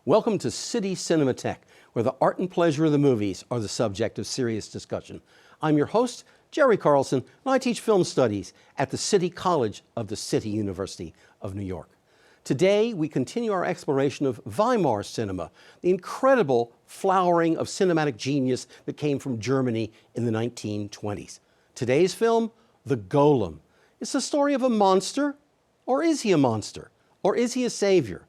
Welcome to City Cinematheque, where the art and pleasure of the movies are the subject of serious discussion. I'm your host, Jerry Carlson, and I teach film studies at the City College of the City University of New York. Today, we continue our exploration of Weimar cinema, the incredible flowering of cinematic genius that came from Germany in the 1920s. Today's film, The Golem. It's the story of a monster, or is he a monster? Or is he a savior?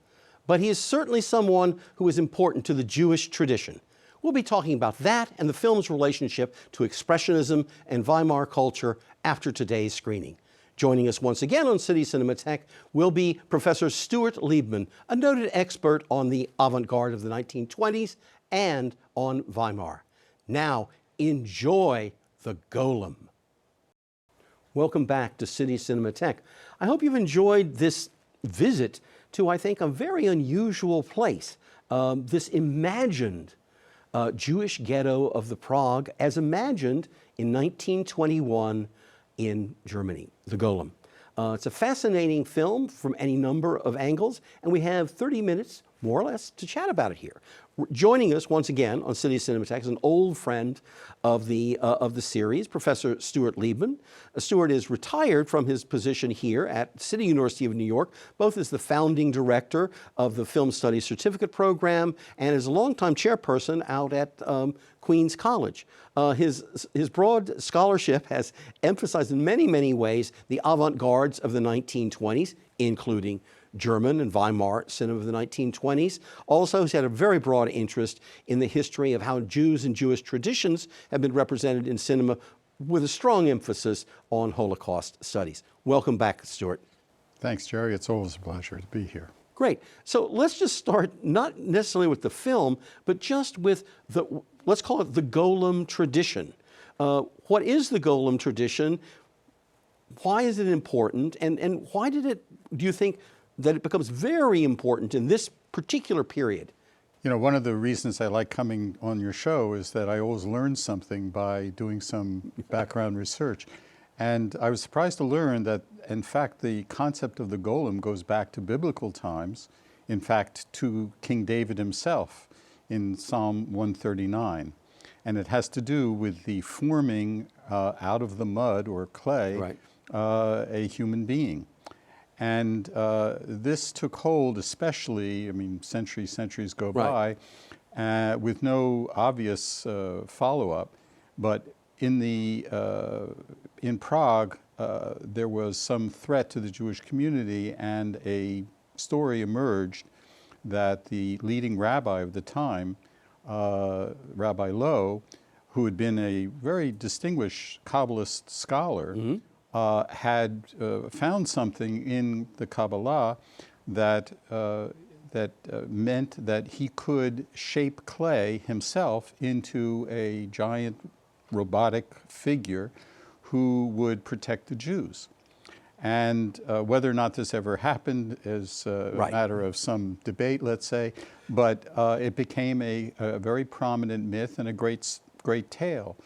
But he is certainly someone who is important to the Jewish tradition. We'll be talking about that and the film's relationship to Expressionism and Weimar culture after today's screening. Joining us once again on City Cinematheque will be Professor Stuart Liebman, a noted expert on the avant-garde of the 1920s and on Weimar. Now, enjoy The Golem. Welcome back to City Cinematheque. I hope you've enjoyed this visit to, I think, a very unusual place. This imagined Jewish ghetto of the Prague as imagined in 1921 in Germany, The Golem. It's a fascinating film from any number of angles, and we have 30 minutes, more or less, to chat about it here. Joining us once again on City Cinematheque is an old friend of the series, Professor Stuart Liebman. Stuart is retired from his position here at City University of New York, both as the founding director of the Film Studies Certificate Program and as a longtime chairperson out at Queens College. His broad scholarship has emphasized in many, many ways the avant-gardes of the 1920s, including German and Weimar cinema of the 1920s. Also, he's had a very broad interest in the history of how Jews and Jewish traditions have been represented in cinema with a strong emphasis on Holocaust studies. Welcome back, Stuart. Thanks, Jerry. It's always a pleasure to be here. Great. So let's just start not necessarily with the film, but just with the, let's call it the Golem tradition. What is the Golem tradition? Why is it important? And why did it, do you think, that it becomes very important in this particular period? You know, one of the reasons I like coming on your show is that I always learn something by doing some background research. And I was surprised to learn that, in fact, the concept of the golem goes back to biblical times, in fact, to King David himself in Psalm 139. And it has to do with the forming out of the mud or clay, right, a human being. And this took hold especially, I mean, centuries go by, with no obvious follow-up. But in Prague, there was some threat to the Jewish community, and a story emerged that the leading rabbi of the time, Rabbi Loew, who had been a very distinguished Kabbalist scholar, had found something in the Kabbalah that meant that he could shape clay himself into a giant robotic figure who would protect the Jews. And whether or not this ever happened is a matter of some debate, let's say, but it became a very prominent myth and a great tale,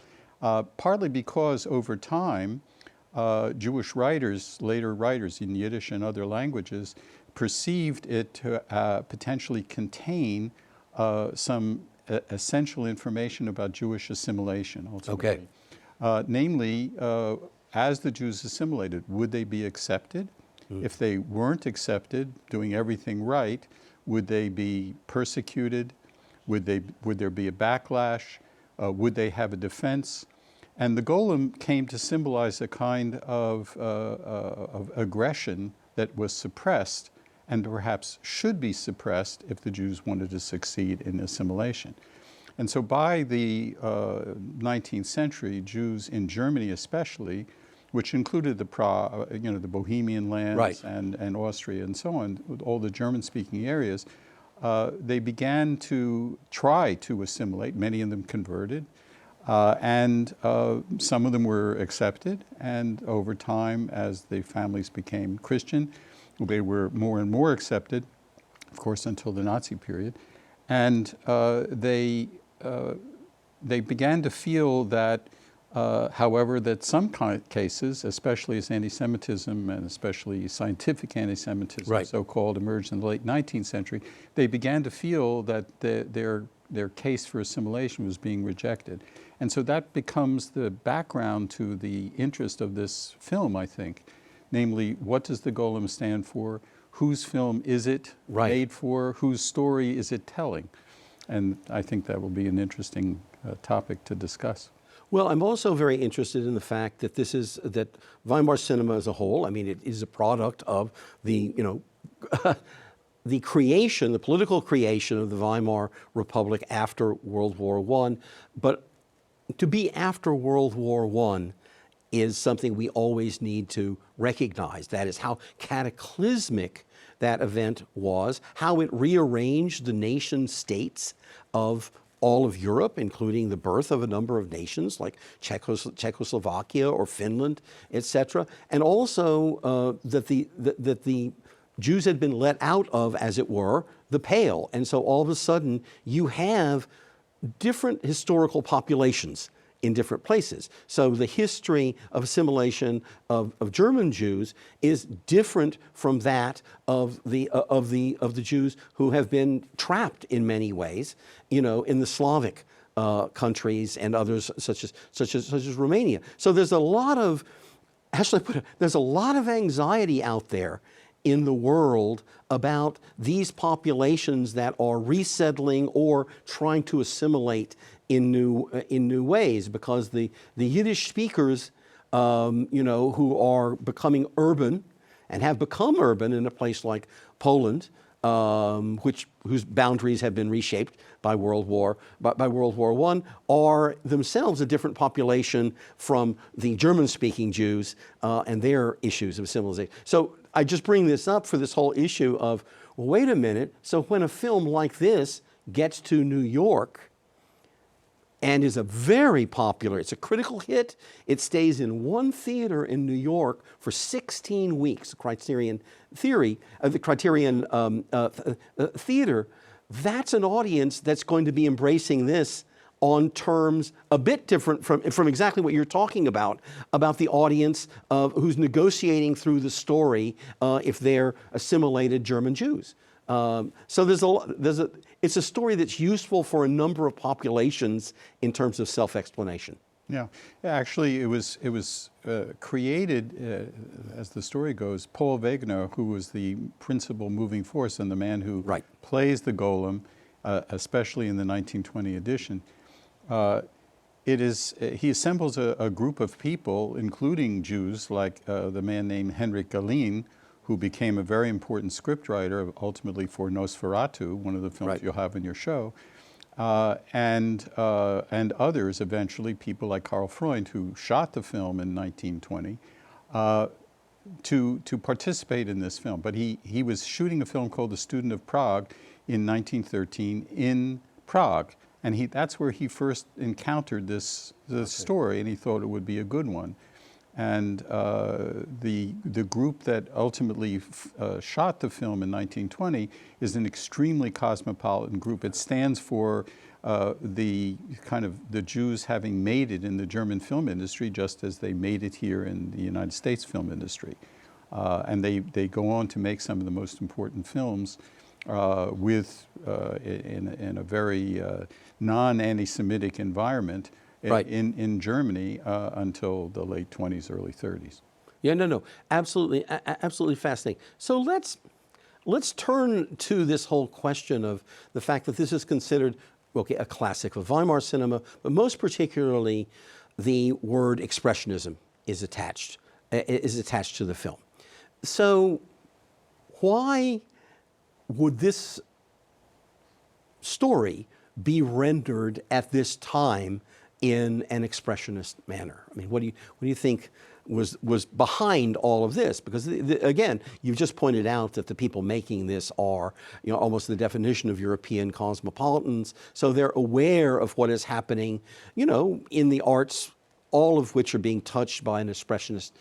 partly because over time, Jewish writers, later writers in Yiddish and other languages, perceived it to potentially contain some essential information about Jewish assimilation, ultimately. Okay. Namely, as the Jews assimilated, would they be accepted? If they weren't accepted, doing everything right, would they be persecuted? Would there be a backlash? Would they have a defense? And the golem came to symbolize a kind of aggression that was suppressed and perhaps should be suppressed if the Jews wanted to succeed in assimilation. And so by the 19th century, Jews in Germany especially, which included the Bohemian lands and Austria and so on, all the German-speaking areas, they began to try to assimilate. Many of them converted. And some of them were accepted, and over time, as the families became Christian, they were more and more accepted, of course, until the Nazi period. And they began to feel that However, that some cases, especially as anti-Semitism and especially scientific anti-Semitism, Right. so-called, emerged in the late 19th century, they began to feel that their case for assimilation was being rejected. And so that becomes the background to the interest of this film, I think. Namely, what does the Golem stand for? Whose film is it made for? Whose story is it telling? And I think that will be an interesting topic to discuss. Well, I'm also very interested in the fact that that Weimar cinema as a whole, I mean, it is a product of the, the creation, the political creation of the Weimar Republic after World War I. But to be after World War I is something we always need to recognize. That is how cataclysmic that event was, how it rearranged the nation states of all of Europe, including the birth of a number of nations like Czechoslovakia or Finland, etc., and also that the Jews had been let out of, as it were, the Pale. And so all of a sudden you have different historical populations in different places. So the history of assimilation of German Jews is different from that of the Jews who have been trapped in many ways, in the Slavic countries and others such as Romania. So there's a lot of, there's a lot of anxiety out there in the world about these populations that are resettling or trying to assimilate in new ways, because the Yiddish speakers, who are becoming urban and have become urban in a place like Poland, whose boundaries have been reshaped by World War I, are themselves a different population from the German-speaking Jews and their issues of assimilation. So I just bring this up for this whole issue of, well, wait a minute, so when a film like this gets to New York and is a very popular, it's a critical hit, it stays in one theater in New York for 16 weeks, the Criterion Theater, that's an audience that's going to be embracing this on terms a bit different from exactly what you're talking about the audience who's negotiating through the story if they're assimilated German Jews. So it's a story that's useful for a number of populations in terms of self-explanation. Yeah, actually, it was created, as the story goes. Paul Wegener, who was the principal moving force and the man who plays the Golem, especially in the 1920 edition, he assembles a group of people, including Jews, like the man named Henrik Galeen, who became a very important scriptwriter, ultimately for Nosferatu, one of the films you'll have in your show, and others, eventually, people like Karl Freund, who shot the film in 1920, to participate in this film. But he was shooting a film called The Student of Prague in 1913 in Prague, and that's where he first encountered this story, and he thought it would be a good one. And the group that ultimately shot the film in 1920 is an extremely cosmopolitan group. It stands for the Jews having made it in the German film industry, just as they made it here in the United States film industry. And they go on to make some of the most important films in a very non-anti-Semitic environment. In Germany until the late 20s, early 30s. Yeah, no, absolutely, absolutely fascinating. So let's turn to this whole question of the fact that this is considered, a classic of Weimar cinema, but most particularly the word expressionism is attached to the film. So why would this story be rendered at this time in an expressionist manner? I mean, what do you think was behind all of this? Because again, you've just pointed out that the people making this are, almost the definition of European cosmopolitans. So they're aware of what is happening, in the arts, all of which are being touched by an expressionist,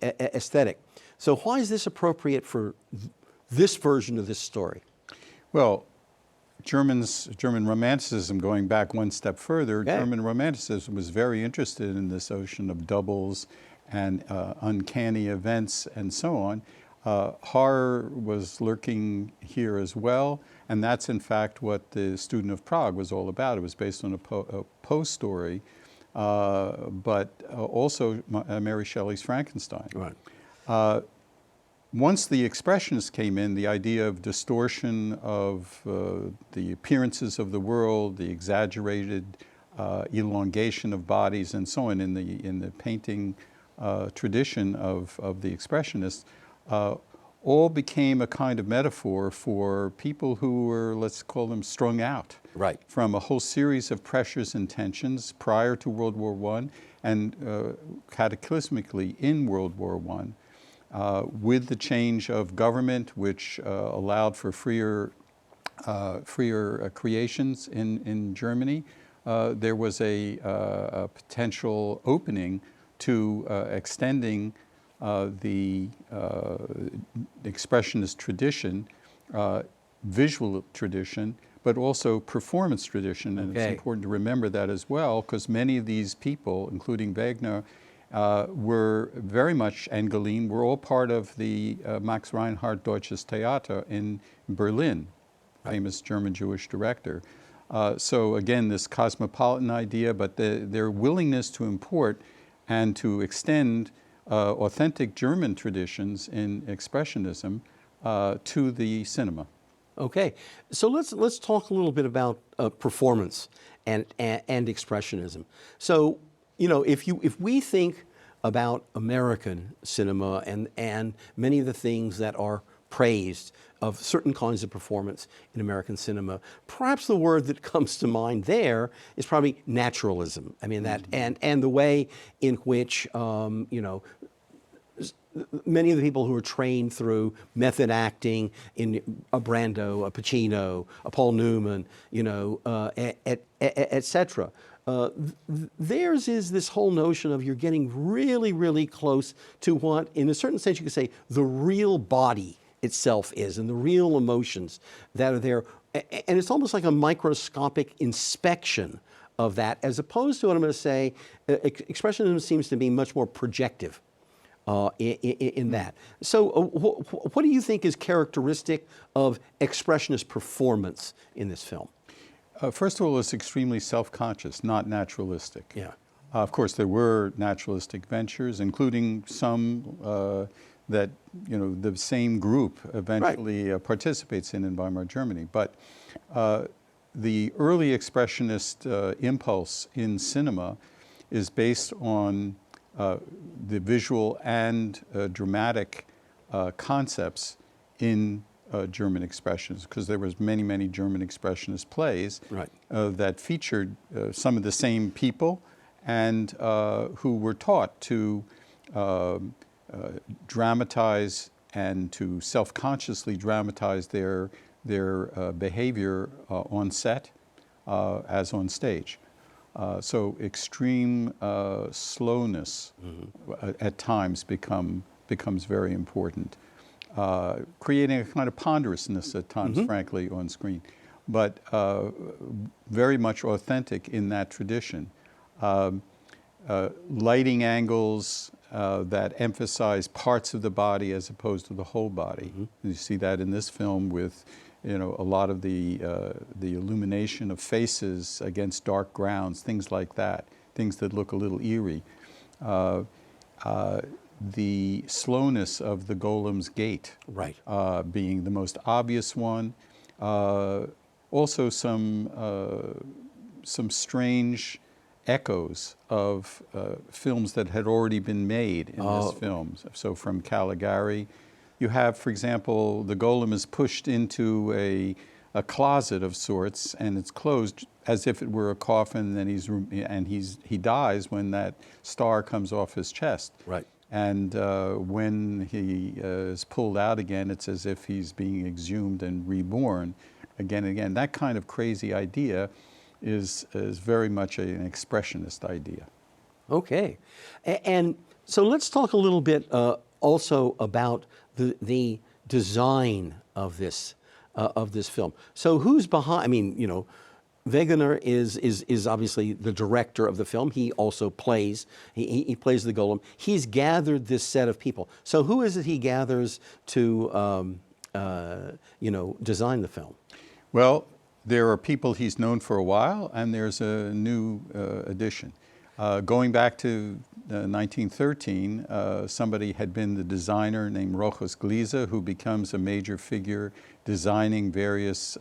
aesthetic. So why is this appropriate for this version of this story? Well, German Romanticism, going back one step further, Okay. German Romanticism was very interested in this notion of doubles and uncanny events and so on. Horror was lurking here as well, and that's in fact what The Student of Prague was all about. It was based on a Poe story, but also Mary Shelley's Frankenstein. Right. Once the Expressionists came in, the idea of distortion of the appearances of the world, the exaggerated elongation of bodies and so on in the painting tradition of the Expressionists, all became a kind of metaphor for people who were, let's call them, strung out. Right. From a whole series of pressures and tensions prior to World War I and cataclysmically in World War I. With the change of government, which allowed for freer creations in Germany, there was a potential opening to extending the expressionist tradition, visual tradition, but also performance tradition. And it's important to remember that as well, because many of these people, including Wegener, were very much, and Galeen, were all part of the Max Reinhardt Deutsches Theater in Berlin, famous German-Jewish director. So again, this cosmopolitan idea, but their willingness to import and to extend authentic German traditions in Expressionism to the cinema. Okay, so let's talk a little bit about performance and Expressionism. So, you know, if we think about American cinema and many of the things that are praised of certain kinds of performance in American cinema, perhaps the word that comes to mind there is probably naturalism. I mean, that and the way in which you know, many of the people who are trained through method acting in a Brando, a Pacino, a Paul Newman, you know, et cetera. Theirs is this whole notion of you're getting really, really close to what, in a certain sense, you could say the real body itself is, and the real emotions that are there. And it's almost like a microscopic inspection of that, as opposed to what I'm going to say, Expressionism seems to be much more projective in that. So what do you think is characteristic of Expressionist performance in this film? First of all, it's extremely self-conscious, not naturalistic. Yeah. Of course, there were naturalistic ventures, including some that, you know, the same group eventually participates in Weimar Germany. But the early Expressionist impulse in cinema is based on the visual and dramatic concepts in German Expressionists, because there was many German Expressionist plays that featured some of the same people and who were taught to dramatize and to self-consciously dramatize their behavior on set as on stage. So extreme slowness at times becomes very important, creating a kind of ponderousness at times, frankly, on screen, but very much authentic in that tradition. Lighting angles that emphasize parts of the body as opposed to the whole body. You see that in this film with, you know, a lot of the illumination of faces against dark grounds, things like that, things that look a little eerie. The slowness of the Golem's gait being the most obvious one. Also some strange echoes of films that had already been made in this film. So from Caligari, you have, for example, the Golem is pushed into a closet of sorts, and it's closed as if it were a coffin, and he dies when that star comes off his chest. Right. And when he is pulled out again, it's as if he's being exhumed and reborn again and again. That kind of crazy idea is very much an expressionist idea. Okay. And so let's talk a little bit also about the design of this of this film. So who's behind? I mean, you know, Wegener is obviously the director of the film. He also plays. He plays the Golem. He's gathered this set of people. So who is it he gathers to you know, design the film? Well, there are people he's known for a while, and there's a new addition. Going back to 1913, somebody had been the designer named Rochus Gliese, who becomes a major figure designing various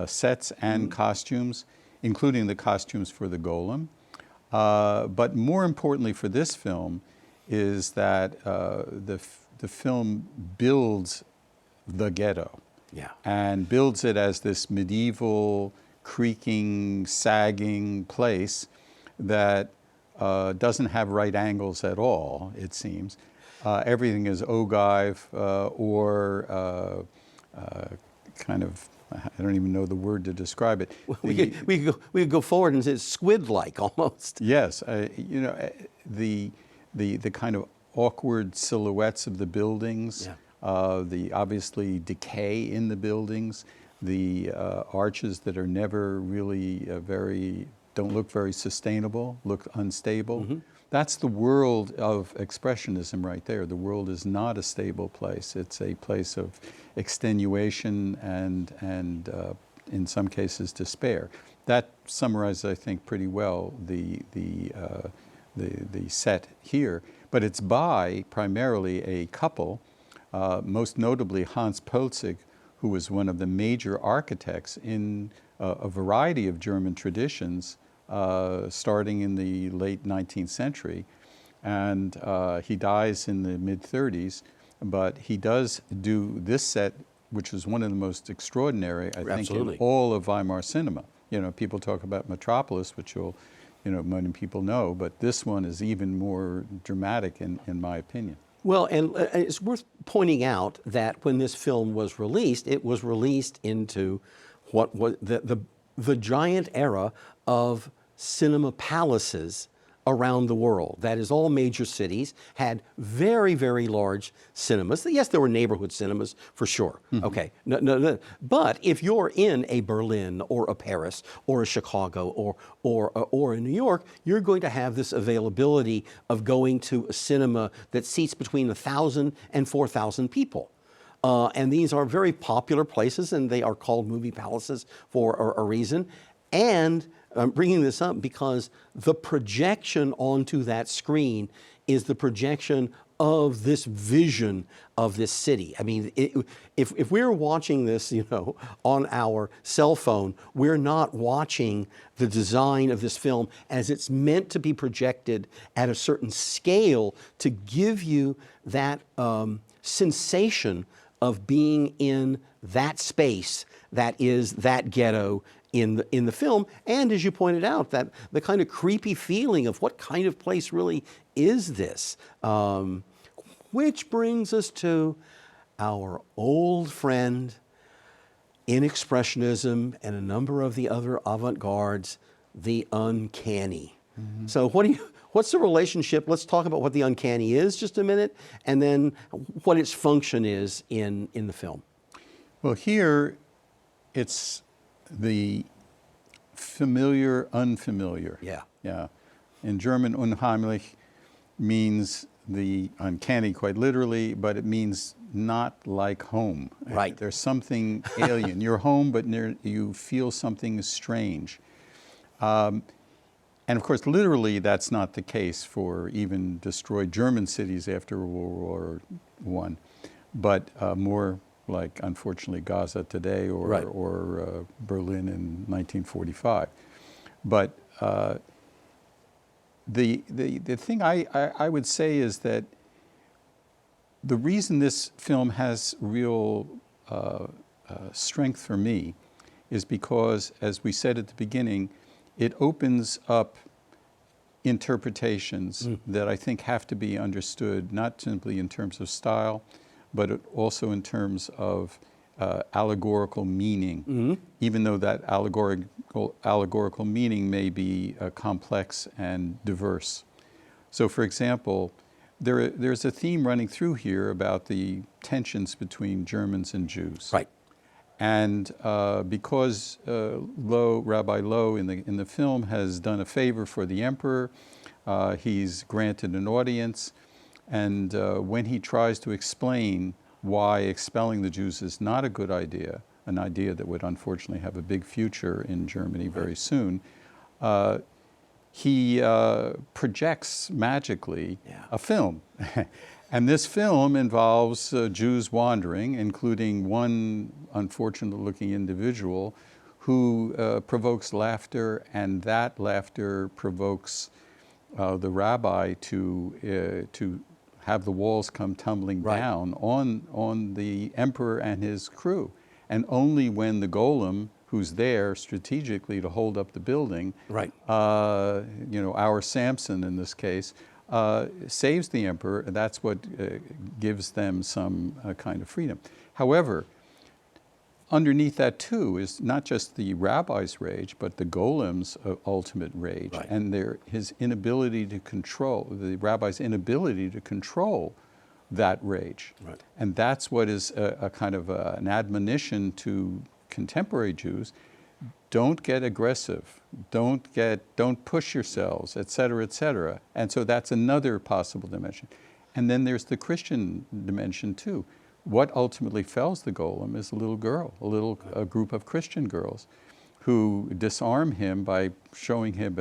sets and costumes, including the costumes for the Golem. But more importantly for this film is that the film builds the ghetto. Yeah. And builds it as this medieval, creaking, sagging place that doesn't have right angles at all, it seems. Everything is ogive or kind of, I don't even know the word to describe it. We could go forward and say squid-like almost. Yes, you know, the kind of awkward silhouettes of the buildings. Yeah. The obviously decay in the buildings, the arches that are never really don't look very sustainable, look unstable. Mm-hmm. That's the world of Expressionism right there. The world is not a stable place. It's a place of extenuation and in some cases despair. That summarizes, I think, pretty well the set here. But it's by primarily a couple. Most notably Hans Poelzig, who was one of the major architects in a variety of German traditions, starting in the late 19th century. And he dies in the mid-30s, but he does do this set, which is one of the most extraordinary, I think, in all of Weimar cinema. You know, people talk about Metropolis, which many people know, but this one is even more dramatic in my opinion. Well, and it's worth pointing out that when this film was released, it was released into what was the giant era of cinema palaces around the world. That is, all major cities had very, very large cinemas. Yes, there were neighborhood cinemas for sure. Mm-hmm. Okay, no. But if you're in a Berlin or a Paris or a Chicago or in New York, you're going to have this availability of going to a cinema that seats between 1,000 and 4,000 people. And these are very popular places, and they are called movie palaces for a reason. And I'm bringing this up because the projection onto that screen is the projection of this vision of this city. I mean, if we're watching this, you know, on our cell phone, we're not watching the design of this film as it's meant to be projected at a certain scale to give you that sensation of being in that space that is that ghetto in the film, and as you pointed out, that the kind of creepy feeling of what kind of place really is this, which brings us to our old friend in Expressionism and a number of the other avant-gardes, the uncanny. Mm-hmm. So what's the relationship? Let's talk about what the uncanny is just a minute, and then what its function is in the film. Well, here it's the familiar, unfamiliar. Yeah. Yeah. In German, unheimlich means the uncanny quite literally, but it means not like home. Right. There's something alien. You're home, but you feel something strange. And of course, literally, that's not the case for even destroyed German cities after World War I, but more like, unfortunately, Gaza today or Berlin in 1945. But the thing I would say is that the reason this film has real strength for me is because, as we said at the beginning, it opens up interpretations that I think have to be understood, not simply in terms of style, but also in terms of allegorical meaning, even though that allegorical meaning may be complex and diverse. So, for example, there's a theme running through here about the tensions between Germans and Jews. Right. And because Rabbi Low in the film has done a favor for the emperor, he's granted an audience, and when he tries to explain why expelling the Jews is not a good idea, an idea that would unfortunately have a big future in Germany very soon, he projects magically a film. And this film involves Jews wandering, including one unfortunate-looking individual who provokes laughter, and that laughter provokes the rabbi to have the walls come tumbling down on the emperor and his crew. And only when the Golem, who's there strategically to hold up the building, our Samson in this case, saves the emperor, and that's what gives them some kind of freedom. However, underneath that too is not just the rabbi's rage, but the Golem's ultimate rage, and his inability to control, the rabbi's inability to control that rage. And that's what is a kind of an admonition to contemporary Jews. Don't get aggressive, don't push yourselves, et cetera, et cetera. And so that's another possible dimension. And then there's the Christian dimension too. What ultimately fells the Golem is a little girl, a group of Christian girls who disarm him by showing him,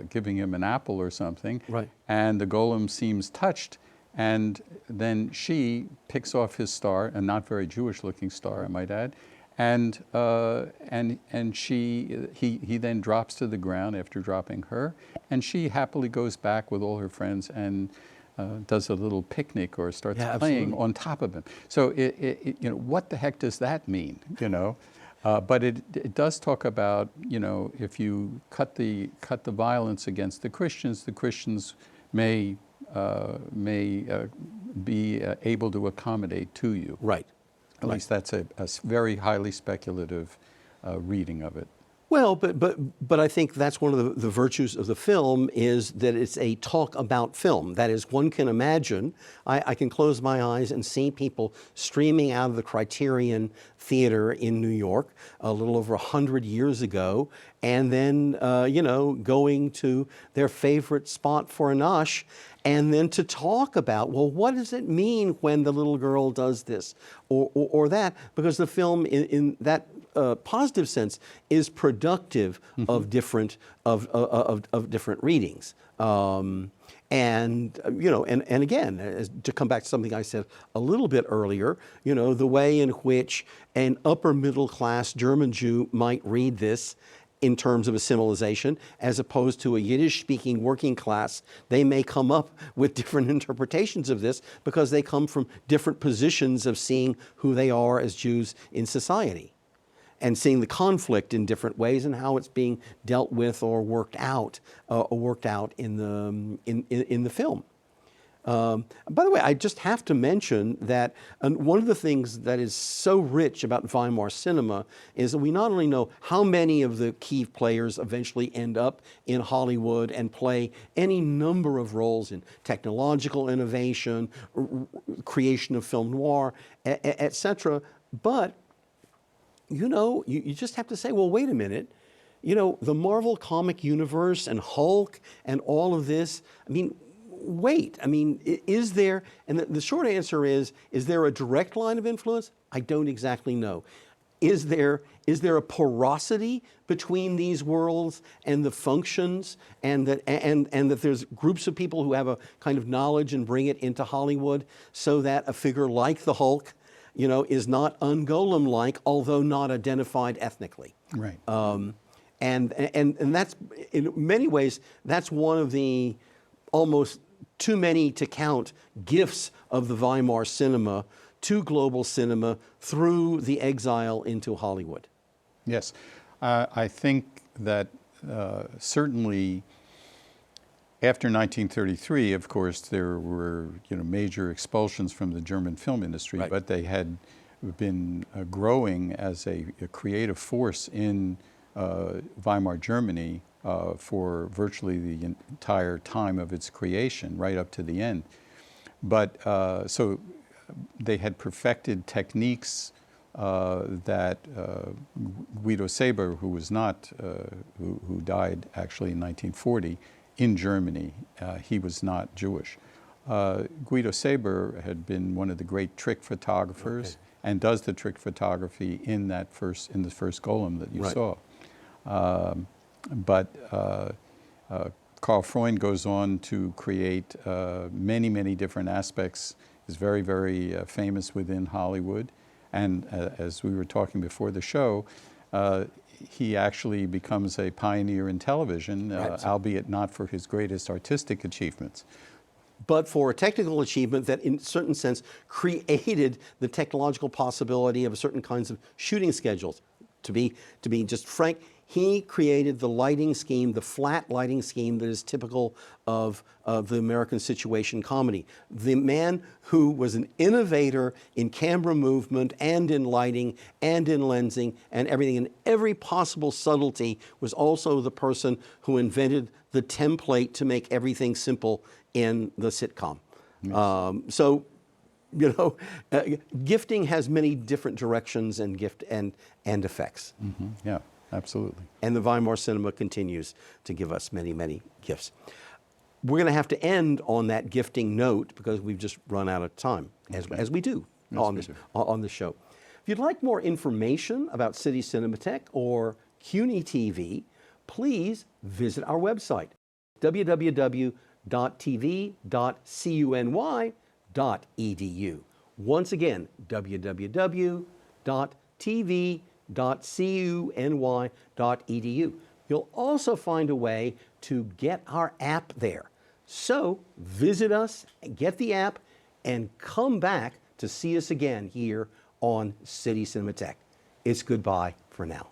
giving him an apple or something. And the Golem seems touched, and then she picks off his star, a not very Jewish looking star, I might add, and he then drops to the ground after dropping her, and she happily goes back with all her friends and does a little picnic or starts playing on top of him. So what the heck does that mean? But it does talk about, if you cut the violence against the Christians may be able to accommodate to you. At least that's a very highly speculative reading of it. Well, but I think that's one of the virtues of the film, is that it's a talk about film. That is, one can imagine, I can close my eyes and see people streaming out of the Criterion Theater in New York a little over 100 years ago, and then, going to their favorite spot for a nosh, and then to talk about, well, what does it mean when the little girl does this or that? Because the film, in that positive sense, is productive of different different readings. And again, to come back to something I said a little bit earlier, the way in which an upper middle class German Jew might read this in terms of assimilation, as opposed to a Yiddish-speaking working class, they may come up with different interpretations of this because they come from different positions of seeing who they are as Jews in society, and seeing the conflict in different ways and how it's being dealt with or worked out in the film. By the way, I just have to mention that one of the things that is so rich about Weimar cinema is that we not only know how many of the key players eventually end up in Hollywood and play any number of roles in technological innovation, creation of film noir, etc., but you just have to say, well, wait a minute. The Marvel comic universe and Hulk and all of this, wait, is there, and the short answer is there a direct line of influence? I don't exactly know. Is there a porosity between these worlds and the functions, and that there's groups of people who have a kind of knowledge and bring it into Hollywood, so that a figure like the Hulk, is not un-Golem-like, although not identified ethnically. And that's, in many ways, that's one of the almost too many to count gifts of the Weimar cinema to global cinema through the exile into Hollywood. Yes, I think that certainly after 1933, of course, there were major expulsions from the German film industry, but they had been growing as a creative force in Weimar Germany for virtually the entire time of its creation, right up to the end. But so they had perfected techniques that Guido Seeber, who was not, who died actually in 1940 in Germany, he was not Jewish. Guido Seeber had been one of the great trick photographers and does the trick photography in the first Golem that you saw. But Karl Freund goes on to create many, many different aspects. He's very, very famous within Hollywood. And as we were talking before the show, he actually becomes a pioneer in television, albeit not for his greatest artistic achievements. But for a technical achievement that in a certain sense created the technological possibility of certain kinds of shooting schedules. To be just frank, he created the lighting scheme, the flat lighting scheme that is typical of the American situation comedy. The man who was an innovator in camera movement and in lighting and in lensing and everything, and every possible subtlety, was also the person who invented the template to make everything simple in the sitcom. Yes. So, you know, gifting has many different directions and and effects. Mm-hmm. Yeah, absolutely. And the Weimar cinema continues to give us many, many gifts. We're going to have to end on that gifting note because we've just run out of time, as we do on the show. If you'd like more information about City Cinematheque or CUNY TV, please visit our website, www.tv.cuny.edu. Once again, www.tv.cuny.edu. You'll also find a way to get our app there. So visit us, get the app, and come back to see us again here on City Cinematheque. It's goodbye for now.